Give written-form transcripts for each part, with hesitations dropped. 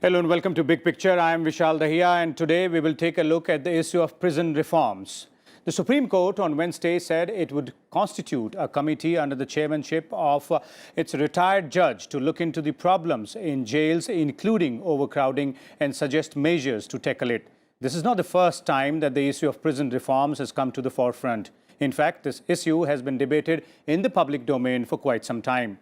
Hello and welcome to Big Picture. I am Vishal Dahiya and today we will take a look at the issue of prison reforms. The Supreme Court on Wednesday said it would constitute a committee under the chairmanship of its retired judge to look into the problems in jails, including overcrowding, and suggest measures to tackle it. This is not the first time that the issue of prison reforms has come to the forefront. In fact, this issue has been debated in the public domain for quite some time.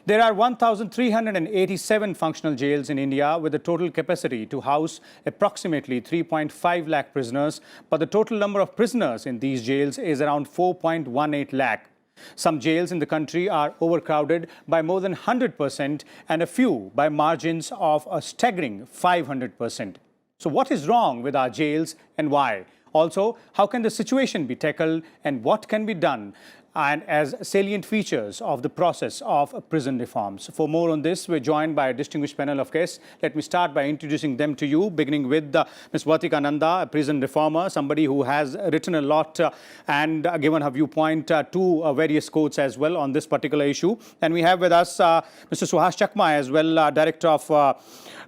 There are 1,387 functional jails in India with a total capacity to house approximately 3.5 lakh prisoners, but the total number of prisoners in these jails is around 4.18 lakh. Some jails in the country are overcrowded by more than 100% and a few by margins of a staggering 500%. So what is wrong with our jails and why? Also, how can the situation be tackled and what can be done and as salient features of the process of prison reforms? For more on this, we're joined by a distinguished panel of guests. Let me start by introducing them to you, beginning with Ms. Vartika Nanda, a prison reformer, somebody who has written a lot and given her viewpoint to various courts as well on this particular issue. And we have with us Mr. Suhas Chakma as well, Director of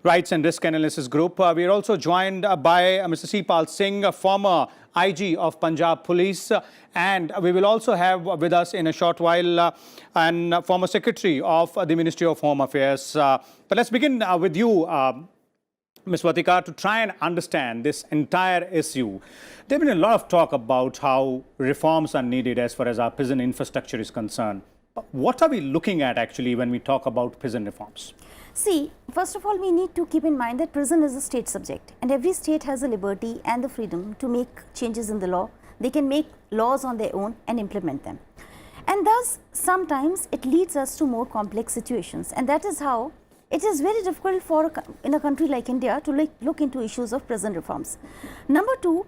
Rights and Risk Analysis Group. We are also joined by Mr. Sipal Singh, former IG of Punjab Police, and we will also have with us in a short while and former Secretary of the Ministry of Home Affairs. But let's begin with you, Ms. Vartika, to try and understand this entire issue. There's been a lot of talk about how reforms are needed as far as our prison infrastructure is concerned. What are we looking at actually when we talk about prison reforms? See, first of all, we need to keep in mind that prison is a state subject and every state has the liberty and the freedom to make changes in the law. They can make laws on their own and implement them. And thus, sometimes it leads us to more complex situations. And that is how it is very difficult for in a country like India to look into issues of prison reforms. Number two,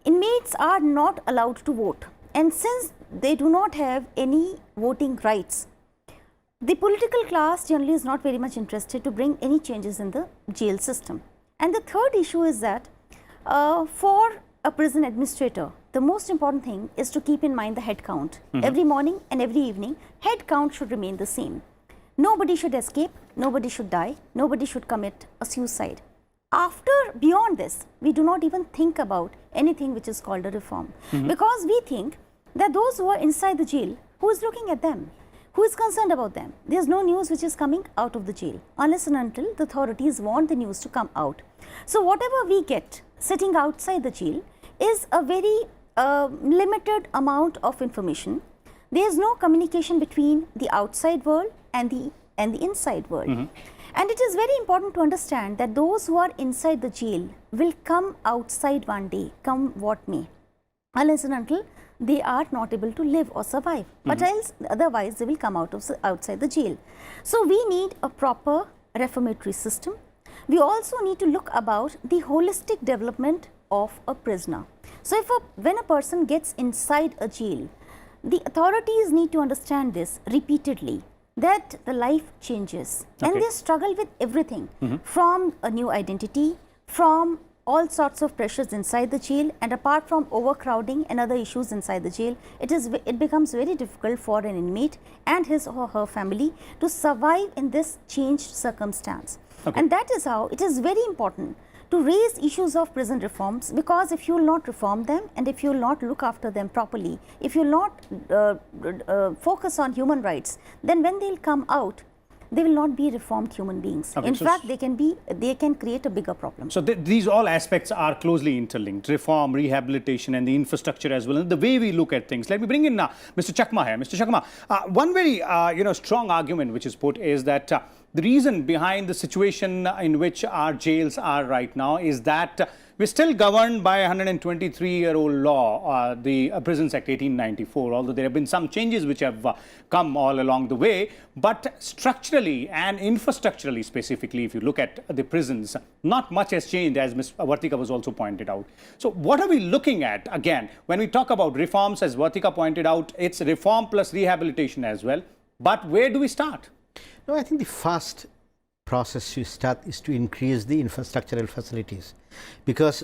inmates are not allowed to vote. And since they do not have any voting rights, the political class generally is not very much interested to bring any changes in the jail system. And the third issue is that for a prison administrator, the most important thing is to keep in mind the head count. Every morning and every evening, head count should remain the same. Nobody should escape, nobody should die, nobody should commit a suicide. Beyond this, we do not even think about anything which is called a reform. Because we think that those who are inside the jail, who is looking at them? Who is concerned about them? There is no news which is coming out of the jail unless and until the authorities want the news to come out. So whatever we get sitting outside the jail is a very limited amount of information. There is no communication between the outside world and the inside world. And it is very important to understand that those who are inside the jail will come outside one day, come what may, unless and until they are not able to live or survive, but else otherwise they will come outside the jail. So we need a proper reformatory system. We also need to look about the holistic development of a prisoner. So when a person gets inside a jail, the authorities need to understand this repeatedly, that the life changes and they struggle with everything from a new identity, from all sorts of pressures inside the jail, and apart from overcrowding and other issues inside the jail, it becomes very difficult for an inmate and his or her family to survive in this changed circumstance. And that is how it is very important to raise issues of prison reforms, because if you will not reform them and if you will not look after them properly, if you will not focus on human rights, then when they will come out, they will not be reformed human beings. In fact, they can create a bigger problem. So these all aspects are closely interlinked: reform, rehabilitation, and the infrastructure as well, and the way we look at things. Let me bring in Mr. Chakma here. Mr. Chakma, one very strong argument which is put is that the reason behind the situation in which our jails are right now is that we're still governed by a 123-year-old law, the Prisons Act 1894, although there have been some changes which have come all along the way. But structurally and infrastructurally specifically, if you look at the prisons, not much has changed, as Ms. Vartika was also pointed out. So what are we looking at? Again, when we talk about reforms, as Vartika pointed out, it's reform plus rehabilitation as well. But where do we start? No, I think the first process to start is to increase the infrastructural facilities, because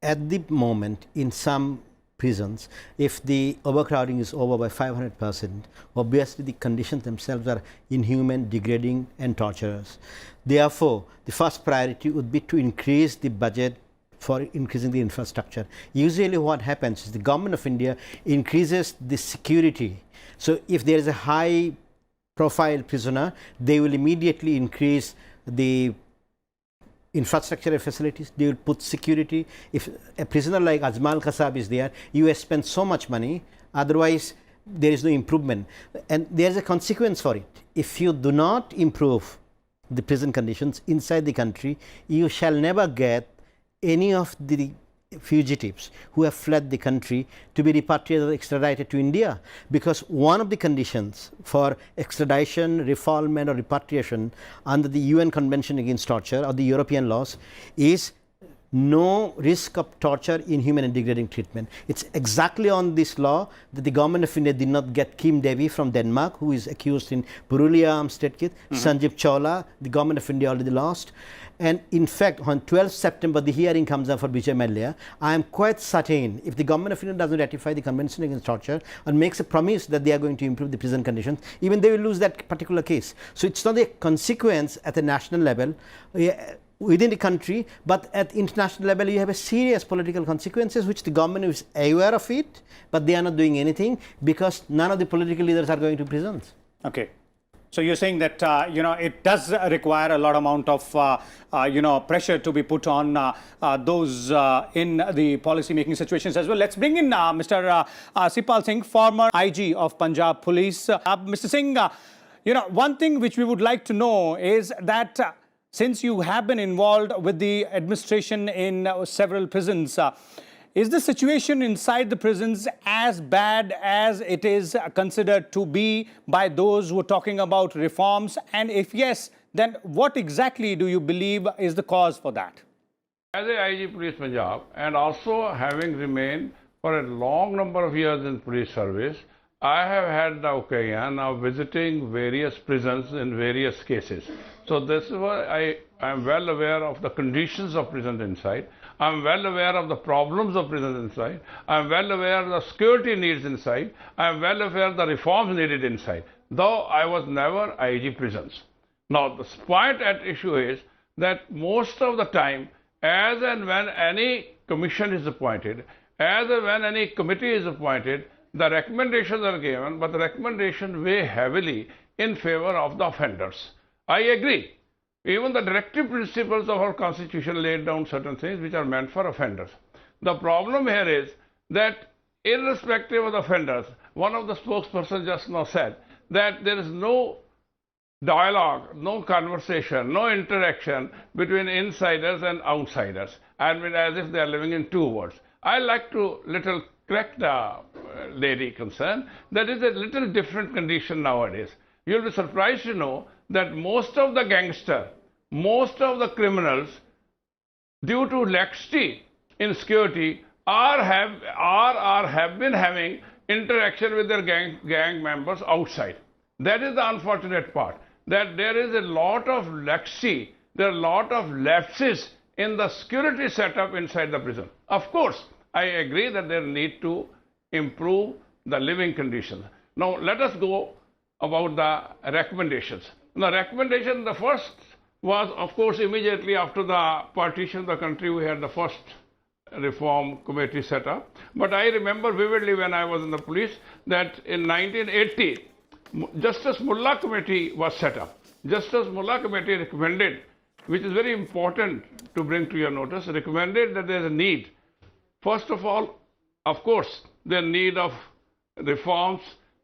at the moment in some prisons, if the overcrowding is over by 500%, obviously the conditions themselves are inhuman, degrading and torturous. Therefore, the first priority would be to increase the budget for increasing the infrastructure. Usually what happens is the government of India increases the security. So if there is a high profile prisoner, they will immediately increase the infrastructure facilities, they will put security. If a prisoner like Ajmal Kasab is there, you have spent so much money, otherwise there is no improvement. And there is a consequence for it. If you do not improve the prison conditions inside the country, you shall never get any of the fugitives who have fled the country to be repatriated or extradited to India, because one of the conditions for extradition, refoulement or repatriation under the UN Convention Against Torture or the European laws is no risk of torture, inhuman and degrading treatment. It's exactly on this law that the government of India did not get Kim Devi from Denmark, who is accused in Purulia armed state case. Sanjeev Chawla, the government of India already lost. And in fact, on 12th September, the hearing comes up for Vijay Mallya. I am quite certain if the government of India doesn't ratify the Convention Against Torture and makes a promise that they are going to improve the prison conditions, even they will lose that particular case. So it's not a consequence at the national level within the country, but at international level you have a serious political consequences which the government is aware of it, but they are not doing anything because none of the political leaders are going to prisons. Okay. So you're saying that, it does require a lot amount of, pressure to be put on those in the policy-making situations as well. Let's bring in Mr. Sipal Singh, former IG of Punjab Police. Mr. Singh, one thing which we would like to know is that since you have been involved with the administration in several prisons, is the situation inside the prisons as bad as it is considered to be by those who are talking about reforms? And if yes, then what exactly do you believe is the cause for that? As a IG Police Punjab, and also having remained for a long number of years in police service, I have had the occasion of visiting various prisons in various cases. So this is why I am well aware of the conditions of prisons inside. I am well aware of the problems of prisons inside. I am well aware of the security needs inside. I am well aware of the reforms needed inside, though I was never IG prisons. Now, the point at issue is that most of the time, as and when any commission is appointed, as and when any committee is appointed, the recommendations are given, but the recommendations weigh heavily in favor of the offenders. I agree. Even the directive principles of our constitution laid down certain things which are meant for offenders. The problem here is that irrespective of the offenders, one of the spokespersons just now said that there is no dialogue, no conversation, no interaction between insiders and outsiders, and as if they are living in two worlds. I like to little correct the lady concerned. That is a little different condition nowadays. You will be surprised to know that most of the gangsters, most of the criminals, due to laxity in security, have been having interaction with their gang members outside. That is the unfortunate part, that there is a lot of laxity, there are a lot of lapses in the security setup inside the prison. Of course, I agree that they need to improve the living conditions. Now, let us go about the recommendations. The recommendation, the first was, of course, immediately after the partition of the country, we had the first reform committee set up. But I remember vividly when I was in the police that in 1980, Justice Mullah Committee was set up. Justice Mullah Committee recommended, which is very important to bring to your notice, recommended that there is a need. First of all, of course, the need of reforms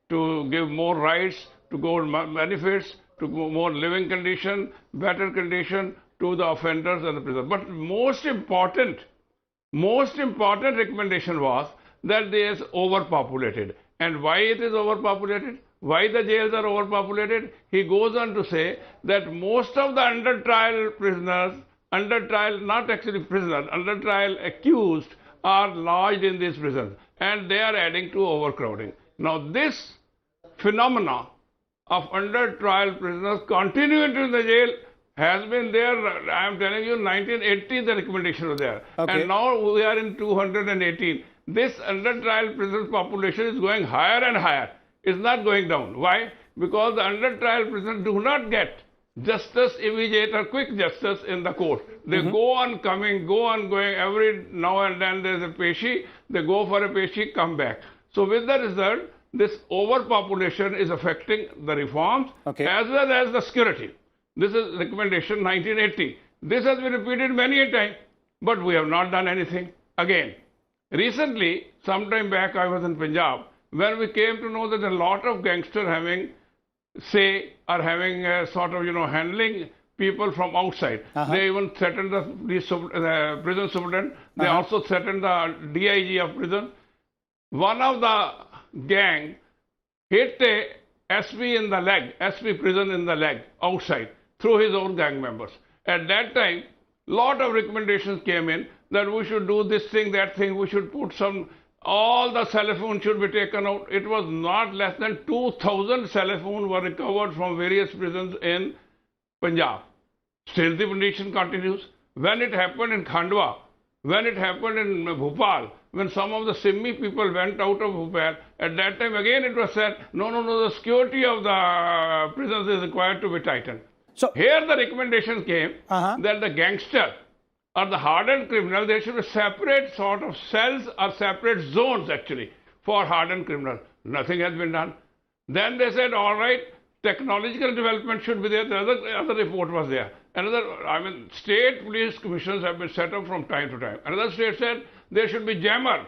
to give more rights, to go benefits, to more living condition, better condition to the offenders and the prisoners. But most important recommendation was that there is overpopulated. And why it is overpopulated? Why the jails are overpopulated? He goes on to say that most of the under trial prisoners, under trial, not actually prisoners, under trial accused are lodged in these prisons, and they are adding to overcrowding. Now this phenomena of under trial prisoners continuing to the jail has been there. I am telling you, 1980 the recommendation was there. Okay. And now we are in 218. this under trial prison population is going higher and higher. It's not going down. Why? Because the under trial prisoners do not get justice immediate or quick justice in the court. They go on coming, go on going. Every now and then there's a peshi. They go for a peshi, come back. So with the result, this overpopulation is affecting the reforms as well as the security. This is recommendation 1980. This has been repeated many a time, but we have not done anything. Again, recently, sometime back, I was in Punjab, when we came to know that a lot of gangsters having say or having a sort of, handling people from outside. They even threatened the prison superintendent. They also threatened the DIG of prison. One of the gang hit a SP in the leg, SP prison in the leg, outside, through his own gang members. At that time, lot of recommendations came in that we should do this thing, that thing, we should put all the cell phones should be taken out. It was not less than 2,000 cell phones were recovered from various prisons in Punjab. Still the condition continues. When it happened in Khandwa, when it happened in Bhopal, when some of the Simmi people went out of Bhopal, at that time again it was said, no, the security of the prisons is required to be tightened. So here the recommendation came that the gangster or the hardened criminal, there should be separate sort of cells or separate zones actually for hardened criminals. Nothing has been done. Then they said, all right, technological development should be there. The other report was there. State police commissions have been set up from time to time. Another state said there should be jammer.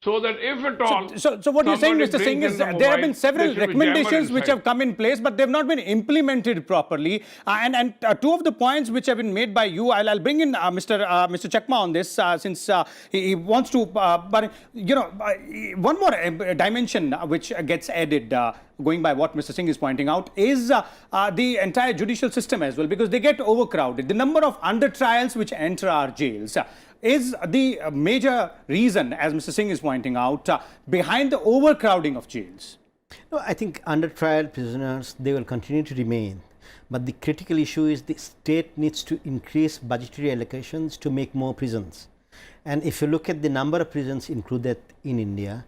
So that if at all... So what you're saying, Mr. Singh, is there have been several recommendations which have come in place, but they've not been implemented properly. And two of the points which have been made by you, I'll bring in Mr. Chakma on this, since he wants to... but, one more dimension which gets added, going by what Mr. Singh is pointing out, is the entire judicial system as well, because they get overcrowded. The number of under trials which enter our jails is the major reason, as Mr. Singh is pointing out, behind the overcrowding of jails. No, I think under trial prisoners, they will continue to remain. But the critical issue is the state needs to increase budgetary allocations to make more prisons. And if you look at the number of prisons included in India,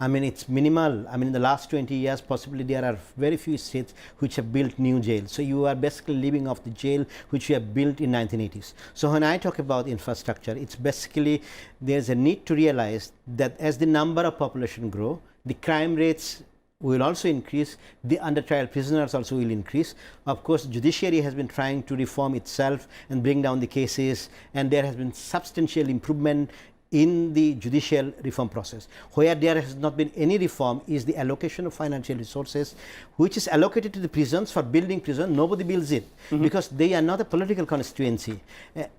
it's minimal. In the last 20 years, possibly there are very few states which have built new jails. So you are basically living off the jail which you have built in 1980s. So when I talk about infrastructure, it's basically there's a need to realize that as the number of population grow, the crime rates will also increase, the under trial prisoners also will increase. Of course, judiciary has been trying to reform itself and bring down the cases, and there has been substantial improvement in the judicial reform process. Where there has not been any reform is the allocation of financial resources, which is allocated to the prisons for building prison. Nobody builds it because they are not a political constituency.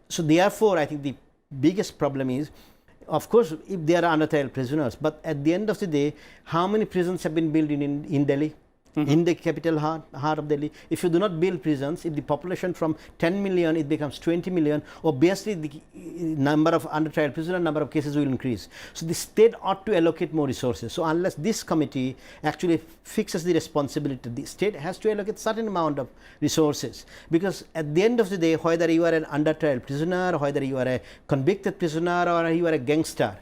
So therefore, I think the biggest problem is, of course, if there are under trial prisoners, but at the end of the day, how many prisons have been built in Delhi? In the capital heart of Delhi. If you do not build prisons, if the population from 10 million, it becomes 20 million, obviously the number of under trial prisoner, number of cases will increase. So the state ought to allocate more resources. So unless this committee actually fixes the responsibility, the state has to allocate certain amount of resources. Because at the end of the day, whether you are an under trial prisoner, whether you are a convicted prisoner, or you are a gangster,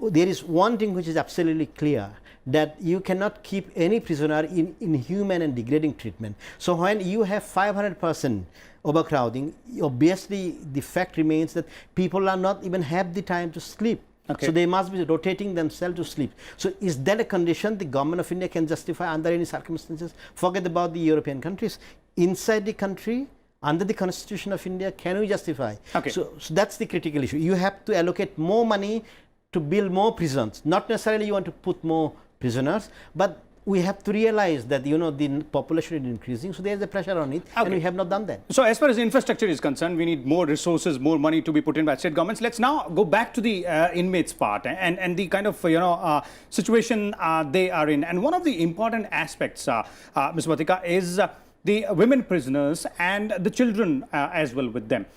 there is one thing which is absolutely clear, that you cannot keep any prisoner in inhuman and degrading treatment. So when you have 500% overcrowding, obviously the fact remains that people are not even have the time to sleep. So they must be rotating themselves to sleep. So is that a condition the government of India can justify under any circumstances? Forget about the European countries. Inside the country, under the Constitution of India, can we justify? So that's the critical issue. You have to allocate more money to build more prisons. Not necessarily you want to put more prisoners, but we have to realize that the population is increasing, so there is a pressure on it, and we have not done that. So as far as infrastructure is concerned, we need more resources, more money to be put in by state governments. Let's now go back to the inmates part and the kind of situation they are in. And one of the important aspects, Ms. Vartika, is the women prisoners and the children as well with them.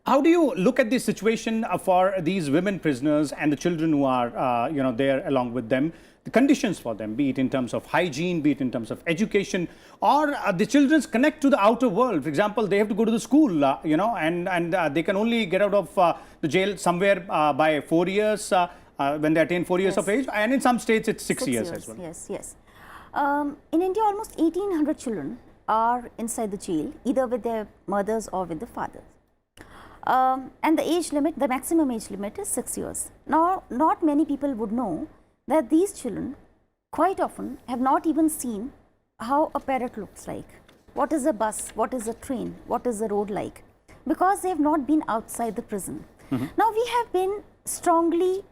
How do you look at the situation for these women prisoners and the children who are, there along with them? The conditions for them, be it in terms of hygiene, be it in terms of education, or the children's connect to the outer world. For example, they have to go to the school, and they can only get out of the jail somewhere by 4 years. when they attain 4 years Yes. of age, and in some states it's 6 years as well. Yes, yes. In India, almost 1,800 children are inside the jail, either with their mothers or with the fathers. And the age limit, the maximum age limit is 6 years. Now, not many people would know that these children quite often have not even seen how a parrot looks like. What is a bus? What is a train? What is the road like? Because they have not been outside the prison. Now, we have been strongly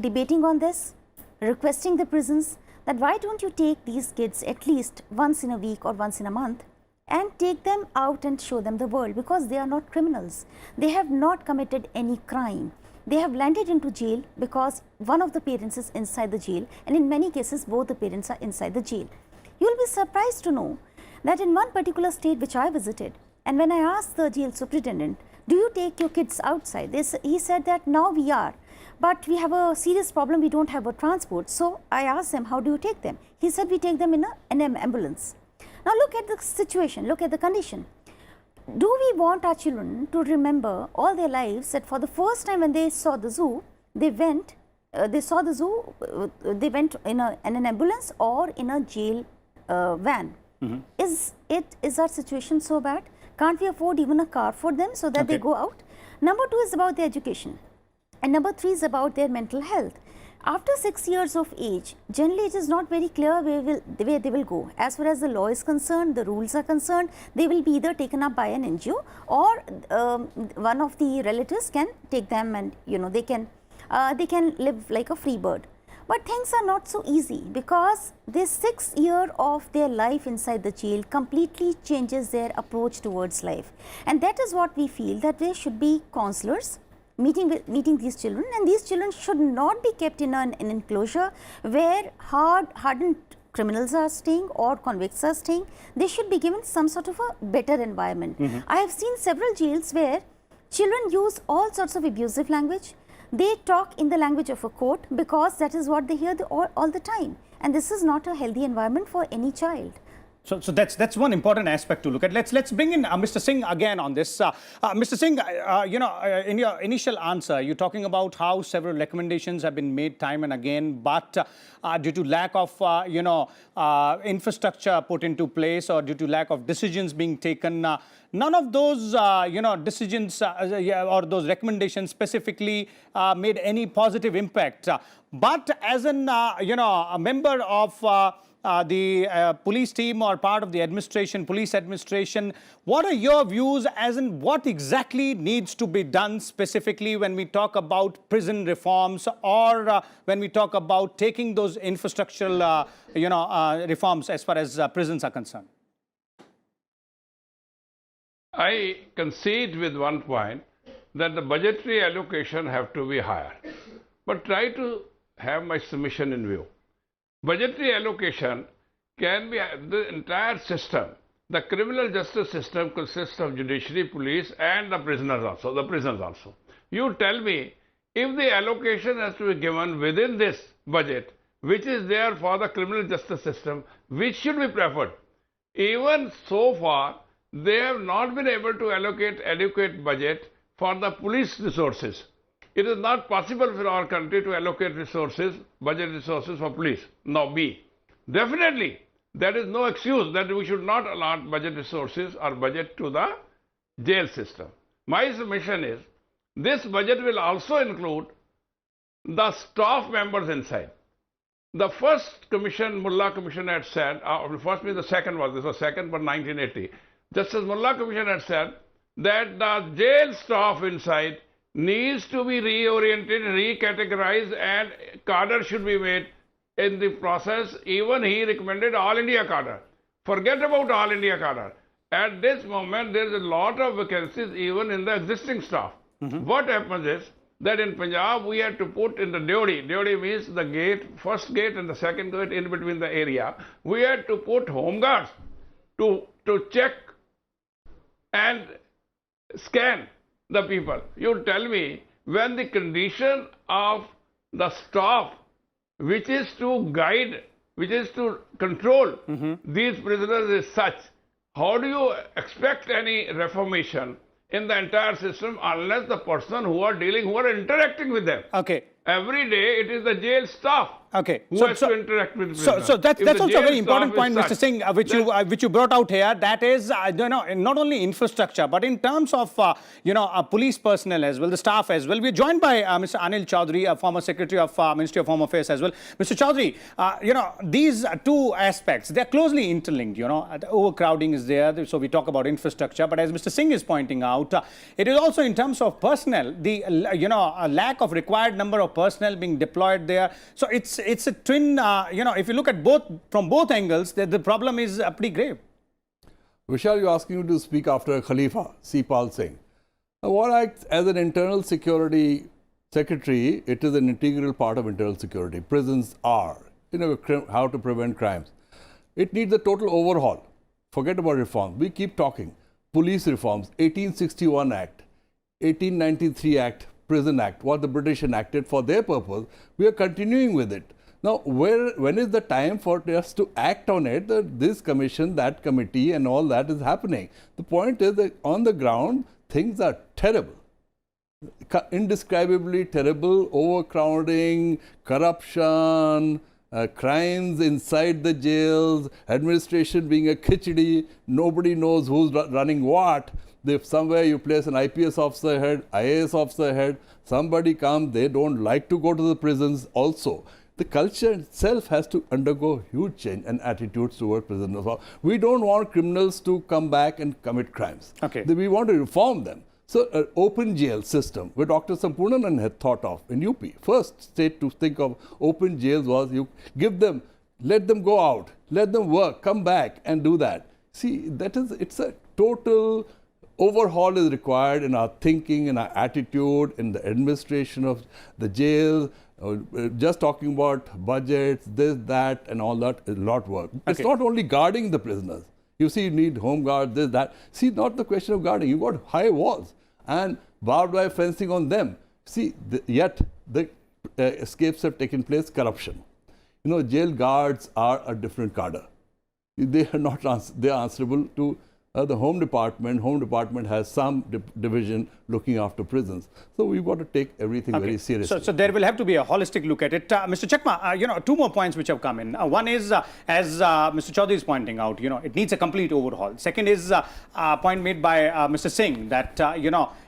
debating on this, requesting the prisons that why don't you take these kids at least once in a week or once in a month and take them out and show them the world, because they are not criminals. They have not committed any crime. They have landed into jail because one of the parents is inside the jail, and in many cases both the parents are inside the jail. You will be surprised to know that in one particular state which I visited, and when I asked the jail superintendent, do you take your kids outside? He said that now we are, but we have a serious problem, we don't have a transport. So I asked him, how do you take them? He said, we take them in an ambulance. Now look at the situation, look at the condition. Do we want our children to remember all their lives that for the first time when they saw the zoo, they went in an ambulance or in a jail van? Is our situation so bad? Can't we afford even a car for them so that they go out? Number 2 is about their education, and number 3 is about their mental health. After 6 years of age, generally it is not very clear where they will go. As far as the law is concerned, the rules are concerned, they will be either taken up by an NGO or one of the relatives can take them, and they can live like a free bird. But things are not so easy, because this 6 year of their life inside the jail completely changes their approach towards life. And that is what we feel, that there should be counselors meeting these children, and these children should not be kept in an enclosure where hardened criminals are staying or convicts are staying. They should be given some sort of a better environment. I have seen several jails where children use all sorts of abusive language. They talk in the language of a court because that is what they hear all the time, and this is not a healthy environment for any child. So that's one important aspect to look at. Let's bring in Mr. Singh again on this. Mr. Singh, in your initial answer, you're talking about how several recommendations have been made time and again, but due to lack of infrastructure put into place, or due to lack of decisions being taken, none of those decisions or those recommendations specifically made any positive impact. But as a member of the police team or part of the police administration, what are your views as in what exactly needs to be done specifically when we talk about prison reforms, or when we talk about taking those infrastructural reforms as far as prisons are concerned? I concede with one point that the budgetary allocation have to be higher, but try to have my submission in view. Budgetary allocation can be the entire system. The criminal justice system consists of judiciary, police, and the prisons also. You tell me, if the allocation has to be given within this budget, which is there for the criminal justice system, which should be preferred? Even so far, they have not been able to allocate adequate budget for the police resources. It is not possible for our country to allocate budget resources for police. Now, definitely, there is no excuse that we should not allot budget resources or budget to the jail system. My submission is, this budget will also include the staff members inside. The first commission, Mullah Commission had said, first means the second was, this was second but 1980. Justice Mullah Commission had said that the jail staff inside needs to be reoriented, recategorized, and cadre should be made. In the process, even he recommended All India cadre. Forget about All India cadre. At this moment, there is a lot of vacancies even in the existing staff. What happens is that in Punjab, we had to put in the Deodi. Deodi means the gate, first gate and the second gate in between the area. We had to put home guards to check and scan the people. You tell me, when the condition of the staff, which is to guide, which is to control these prisoners is such, how do you expect any reformation in the entire system unless the person who are interacting with them? Okay. Every day it is the jail staff Okay. who has to interact with prisoners. So that's If the also a jail very important staff point, is Mr. such, Singh, which you brought out here. That is, not only infrastructure, but in terms of police personnel as well, the staff as well. We're joined by Mr. Anil Chaudhary, a former Secretary of Ministry of Home Affairs as well. Mr. Chaudhary, these two aspects, they're closely interlinked. The overcrowding is there, so we talk about infrastructure. But as Mr. Singh is pointing out, it is also in terms of personnel, the a lack of required number of personnel being deployed there. So it's a twin. If you look at from both angles, the problem is pretty grave. Vishal, you're asking me to speak after Khalifa, Sipal Singh. As an internal security secretary, it is an integral part of internal security. Prisons are, how to prevent crimes. It needs a total overhaul. Forget about reforms. We keep talking. Police reforms, 1861 Act, 1893 Act, Prison Act, what the British enacted for their purpose. We are continuing with it. Now, when is the time for us to act on it? This commission, that committee and all that is happening. The point is that on the ground, things are terrible. Indescribably terrible, overcrowding, corruption, crimes inside the jails, administration being a khichdi, nobody knows who's running what. If somewhere you place an IPS officer head, IAS officer head, somebody comes, they don't like to go to the prisons also. The culture itself has to undergo huge change and attitudes toward prisoners. We don't want criminals to come back and commit crimes. Okay. We want to reform them. So an open jail system, where Dr. Sampurnanand had thought of in UP, first state to think of open jails was you give them, let them go out, let them work, come back and do that. See, it's a total overhaul is required in our thinking, in our attitude, in the administration of the jail. Just talking about budgets, this, that, and all that is a lot of work. Okay. It's not only guarding the prisoners. You see, you need home guard, this, that. See, not the question of guarding. You've got high walls and barbed wire fencing on them. See, yet the escapes have taken place, corruption. Jail guards are a different cadre. They are not, they are answerable to the Home Department. Home Department has some division looking after prisons. So we've got to take everything very seriously. So there will have to be a holistic look at it. Mr. Chakma, two more points which have come in. One is, as Mr. Chaudhary is pointing out, it needs a complete overhaul. Second is a point made by Mr. Singh that,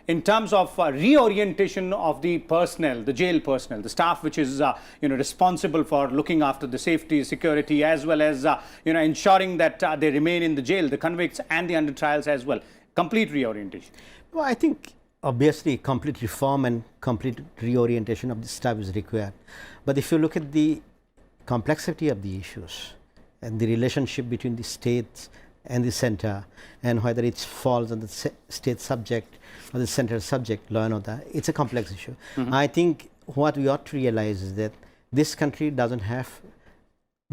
in terms of reorientation of the personnel, the jail personnel, the staff which is, responsible for looking after the safety, security, as well as, ensuring that they remain in the jail, the convicts and the under trials as well. Complete reorientation. Well, I think obviously complete reform and complete reorientation of the staff is required. But if you look at the complexity of the issues and the relationship between the states and the center, and whether it falls on the state subject or the center subject, law and order, it's a complex issue. I think what we ought to realize is that this country doesn't have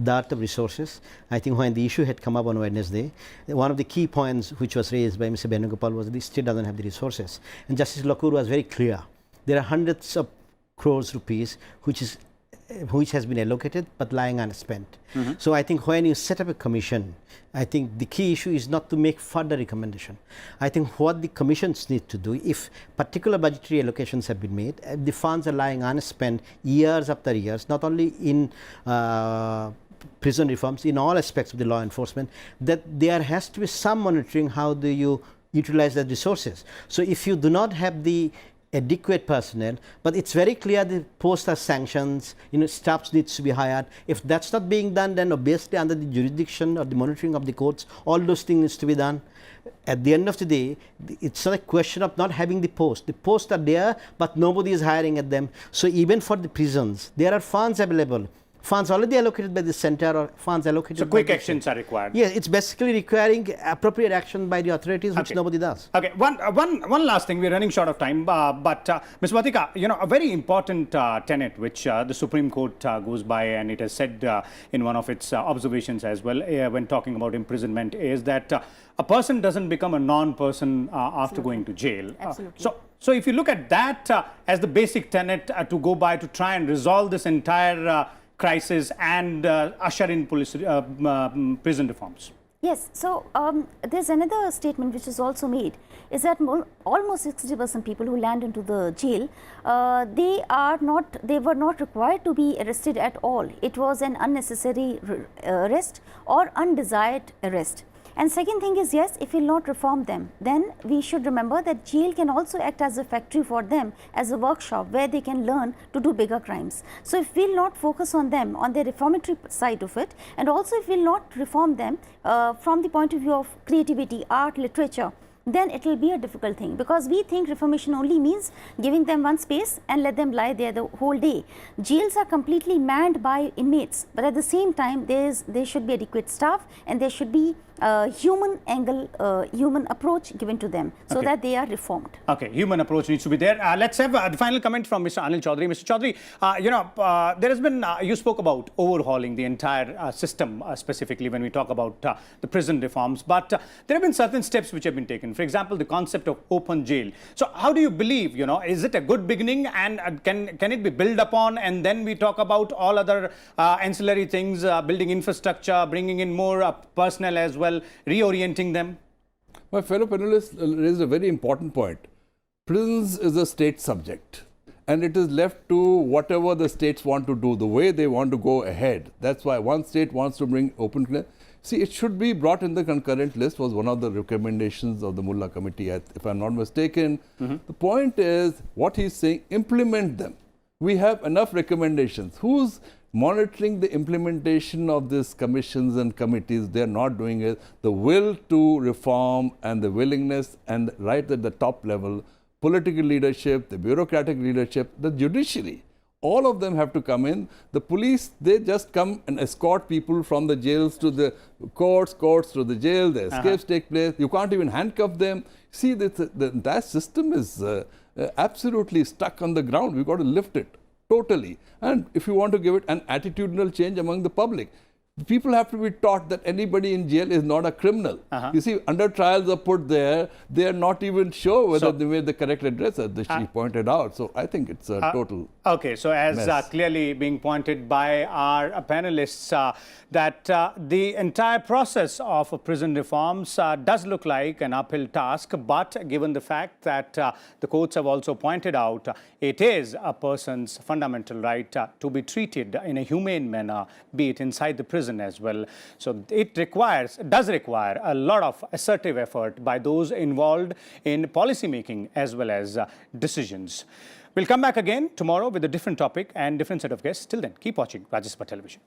dearth of resources. I think when the issue had come up on Wednesday, one of the key points which was raised by Mr. Benugopal was the state doesn't have the resources. And Justice Lakur was very clear. There are hundreds of crores rupees which has been allocated but lying unspent. So I think when you set up a commission, I think the key issue is not to make further recommendation. I think what the commissions need to do, if particular budgetary allocations have been made, the funds are lying unspent years after years, not only in prison reforms, in all aspects of the law enforcement, that there has to be some monitoring how do you utilize the resources. So if you do not have the adequate personnel, but it's very clear the posts are sanctions, staff needs to be hired. If that's not being done, then obviously under the jurisdiction or the monitoring of the courts, all those things needs to be done. At the end of the day, it's not a question of not having the post. The posts are there, but nobody is hiring at them. So even for the prisons, there are funds available. Funds already allocated by the center or funds allocated. So quick actions are required. Yes, it's basically requiring appropriate action by the authorities, which nobody does. Okay, one last thing. We're running short of time, but Ms. Vartika, a very important tenet which the Supreme Court goes by, and it has said in one of its observations as well when talking about imprisonment, is that a person doesn't become a non-person after going to jail. Absolutely. So if you look at that as the basic tenet to go by to try and resolve this entire crisis and usher in prison reforms. Yes, so there's another statement which is also made, is that almost 60% people who land into the jail, they were not required to be arrested at all. It was an unnecessary arrest or undesired arrest. And second thing is, yes, if we will not reform them, then we should remember that jail can also act as a factory for them, as a workshop where they can learn to do bigger crimes. So if we will not focus on them, on the reformatory side of it, and also if we will not reform them from the point of view of creativity, art, literature, then it will be a difficult thing, because we think reformation only means giving them one space and let them lie there the whole day. Jails are completely manned by inmates, but at the same time there should be adequate staff, and there should be human angle, human approach given to them, so that they are reformed. Okay, human approach needs to be there. Let's have the final comment from Mr. Anil Chaudhary. Mr. Chaudhary, there has been, you spoke about overhauling the entire system, specifically when we talk about the prison reforms, but there have been certain steps which have been taken. For example, the concept of open jail. So how do you believe, is it a good beginning, and can it be built upon, and then we talk about all other ancillary things, building infrastructure, bringing in more personnel as well, reorienting them? My fellow panelists raised a very important point. Prisons is a state subject, and it is left to whatever the states want to do, the way they want to go ahead. That's why one state wants to bring open. See, it should be brought in the concurrent list, was one of the recommendations of the Mullah committee, if I'm not mistaken. The point is, what he's saying, implement them. We have enough recommendations. Who's monitoring the implementation of these commissions and committees? They're not doing it. The will to reform and the willingness, and right at the top level, political leadership, the bureaucratic leadership, the judiciary, all of them have to come in. The police, they just come and escort people from the jails to the courts to the jail. The escapes take place. You can't even handcuff them. See, the entire system is absolutely stuck on the ground. We've got to lift it totally. And if you want to give it an attitudinal change among the public, people have to be taught that anybody in jail is not a criminal. You see, under trials are put there, they are not even sure whether they made the correct address, as she pointed out. So I think it's a total Okay, so as clearly being pointed by our panelists, that the entire process of prison reforms does look like an uphill task, but given the fact that the courts have also pointed out, it is a person's fundamental right to be treated in a humane manner, be it inside the prison as well. So it does require a lot of assertive effort by those involved in policy making as well as decisions. We'll come back again tomorrow with a different topic and different set of guests. Till then, keep watching Rajya Sabha Television.